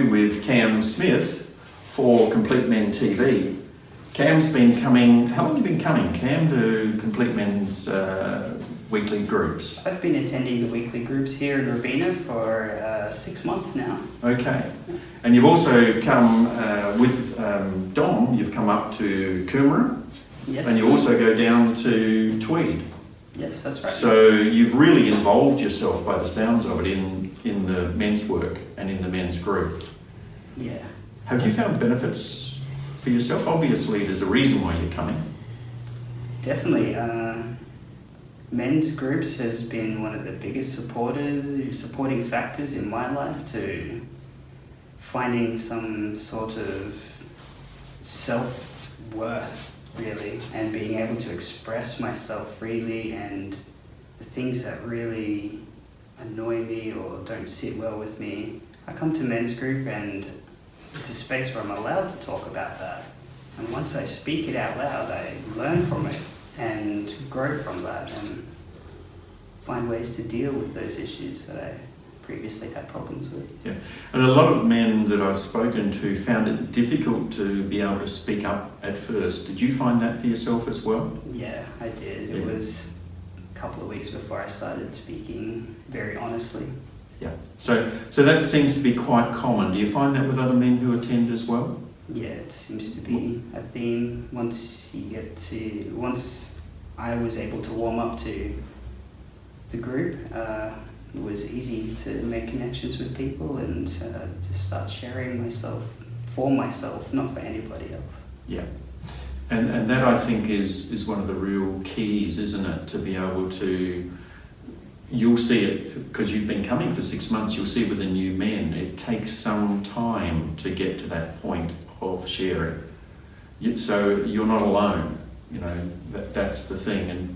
with Cam Smith for Complete Men TV. Cam's been coming, how long have you been coming, Cam, to Complete Men's weekly groups? I've been attending the weekly groups here in Robina for 6 months now. Okay. And you've also come with Dom, you've come up to Coomera. Yes. And you also go down to Tweed. Yes, that's right. So you've really involved yourself, by the sounds of it, in the men's work and in the men's group. Yeah. Have you found benefits for yourself? Obviously, there's a reason why you're coming. Definitely. Men's groups has been one of the biggest supporting factors in my life to finding some sort of self-worth, really, and being able to express myself freely, and the things that really annoy me or don't sit well with me. I come to men's group and it's a space where I'm allowed to talk about that. And once I speak it out loud, I learn from it and grow from that and find ways to deal with those issues that I previously had problems with. Yeah, and a lot of men that I've spoken to found it difficult to be able to speak up at first. Did you find that for yourself as well? Yeah, I did. Yeah. It was a couple of weeks before I started speaking very honestly. Yeah. So that seems to be quite common. Do you find that with other men who attend as well? Yeah, it seems to be a theme. Once I was able to warm up to the group, it was easy to make connections with people and to start sharing myself for myself, not for anybody else. Yeah. And that, I think, is one of the real keys, isn't it? To be able to, you'll see it, because you've been coming for 6 months, you'll see with the new men, it takes some time to get to that point of sharing. So you're not alone, you know, that's the thing. And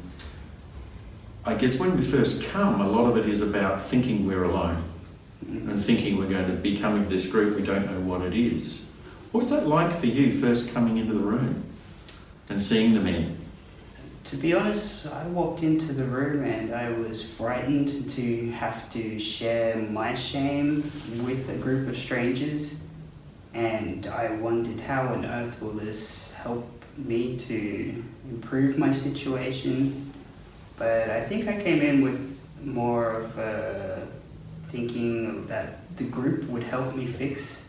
I guess when we first come, a lot of it is about thinking we're alone and thinking we're going to be coming to this group, we don't know what it is. What's that like for you first coming into the room and seeing the men? To be honest, I walked into the room and I was frightened to have to share my shame with a group of strangers, and I wondered, how on earth will this help me to improve my situation? But I think I came in with more of a thinking that the group would help me fix,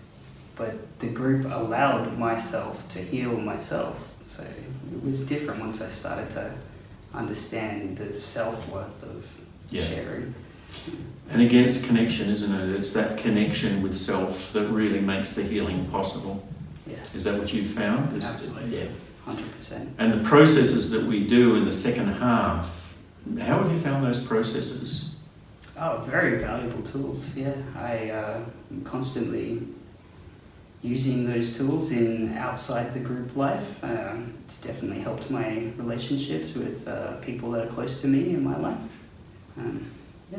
but the group allowed myself to heal myself. So it was different once I started to understand the self-worth of sharing. And again, it's a connection, isn't it? It's that connection with self that really makes the healing possible. Yes. Is that what you found? Absolutely, yeah. 100%. And the processes that we do in the second half, how have you found those processes? Oh, very valuable tools, yeah. I am constantly using those tools in outside the group life. It's definitely helped my relationships with people that are close to me in my life. Yeah.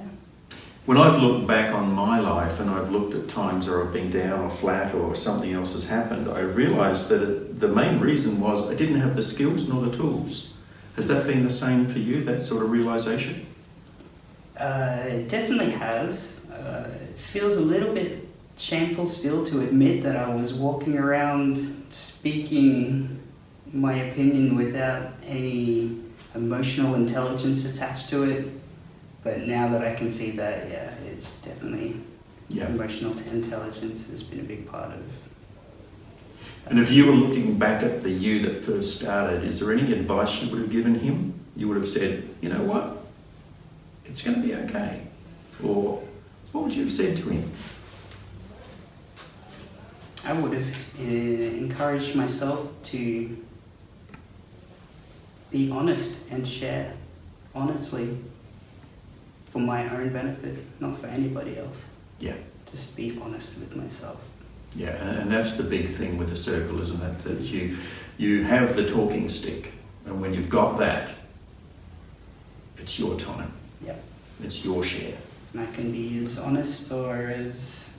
When I've looked back on my life and I've looked at times where I've been down or flat or something else has happened, I realised that the main reason was I didn't have the skills nor the tools. Has that been the same for you, that sort of realisation? It definitely has. It feels a little bit shameful still to admit that I was walking around speaking my opinion without any emotional intelligence attached to it. But now that I can see that, yeah, it's definitely emotional intelligence has been a big part of. And if you were looking back at the you that first started, is there any advice you would have given him? You would have said, you know what, it's going to be okay. Or what would you have said to him? I would have encouraged myself to be honest and share honestly for my own benefit, not for anybody else. Yeah. Just be honest with myself. Yeah, and that's the big thing with the circle, isn't it? That you have the talking stick, and when you've got that, it's your time. Yeah. It's your share. And I can be as honest or as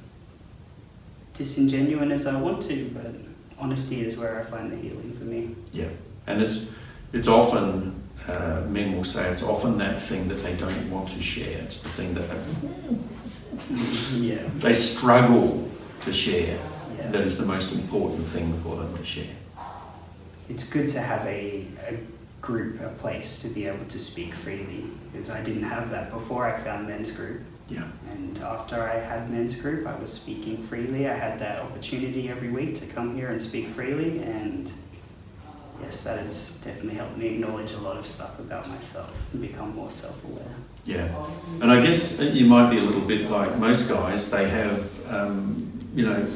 disingenuous as I want to, but honesty is where I find the healing for me. Yeah, and it's often, men will say, it's often that thing that they don't want to share. It's the thing that they struggle to share Yeah. that is the most important thing for them to share. It's good to have a group, a place to be able to speak freely, because I didn't have that before I found men's group. Yeah. And after I had men's group, I was speaking freely. I had that opportunity every week to come here and speak freely, and yes, that has definitely helped me acknowledge a lot of stuff about myself and become more self-aware. Yeah, and I guess you might be a little bit like most guys. They have,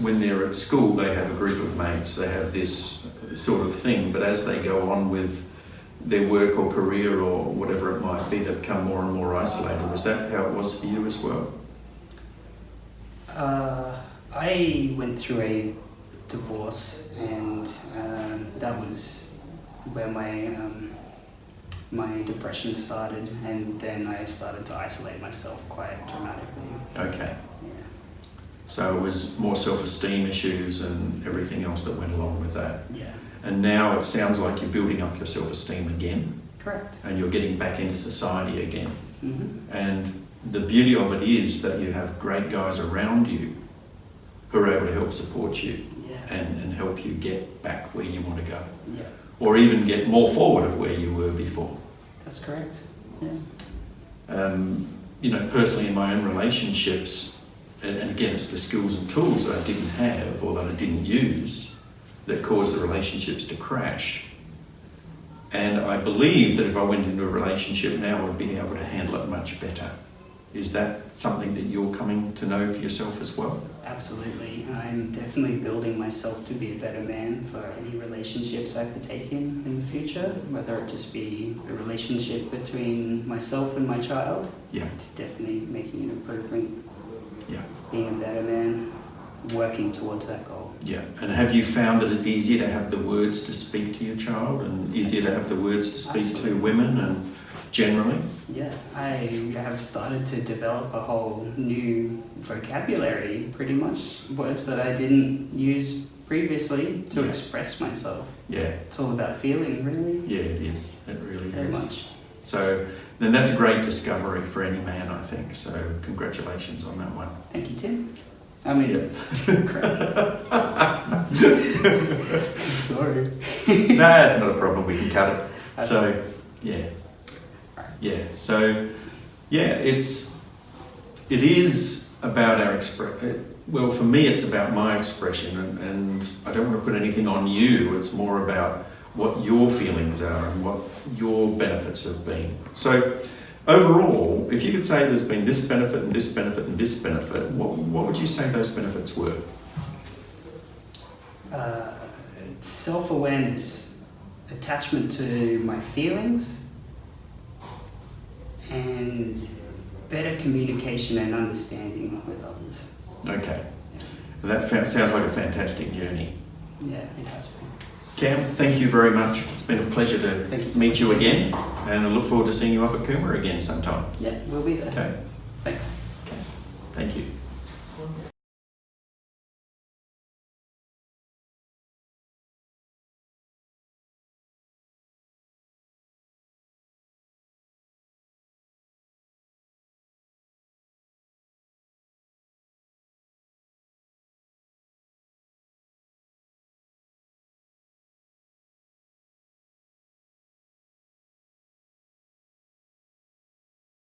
when they're at school, they have a group of mates. They have this sort of thing, but as they go on with their work or career or whatever it might be, they become more and more isolated. Was that how it was for you as well? I went through a divorce, and that was where my depression started, and then I started to isolate myself quite dramatically. Okay. Yeah. So it was more self-esteem issues and everything else that went along with that. Yeah. And now it sounds like you're building up your self-esteem again. Correct. And you're getting back into society again. Mm-hmm. And the beauty of it is that you have great guys around you who are able to help support you and help you get back where you want to go. Yeah. Or even get more forward of where you were before. That's correct. Yeah. Personally in my own relationships, and again it's the skills and tools that I didn't have or that I didn't use that caused the relationships to crash. And I believe that if I went into a relationship now, I'd be able to handle it much better. Is that something that you're coming to know for yourself as well? Absolutely. I'm definitely building myself to be a better man for any relationships I partake in the future, whether it just be the relationship between myself and my child. Yeah. It's definitely making an improvement, Yeah. being a better man, working towards that goal. Yeah. And have you found that it's easier to have the words to speak to your child and easier to have the words to speak Absolutely. to women and generally? Yeah, I have started to develop a whole new vocabulary, pretty much, words that I didn't use previously to Yeah. express myself. Yeah. It's all about feeling, really. Yeah, it is. It really Very is. much. So then that's a great discovery for any man, I think. So congratulations on that one. Thank you, Tim. I mean, sorry. No, it's not a problem. We can cut it. So, yeah. Yeah. So, yeah, it is about our well, for me, it's about my expression, and I don't want to put anything on you. It's more about what your feelings are and what your benefits have been. So, overall, if you could say there's been this benefit and this benefit and this benefit, what would you say those benefits were? Self-awareness, attachment to my feelings, and better communication and understanding with others. Okay. That sounds like a fantastic journey. Yeah, it has been. Cam, thank you very much. It's been a pleasure to meet you again, and I look forward to seeing you up at Coomera again sometime. Yeah, we'll be there. Okay. Thanks. Okay. Thank you.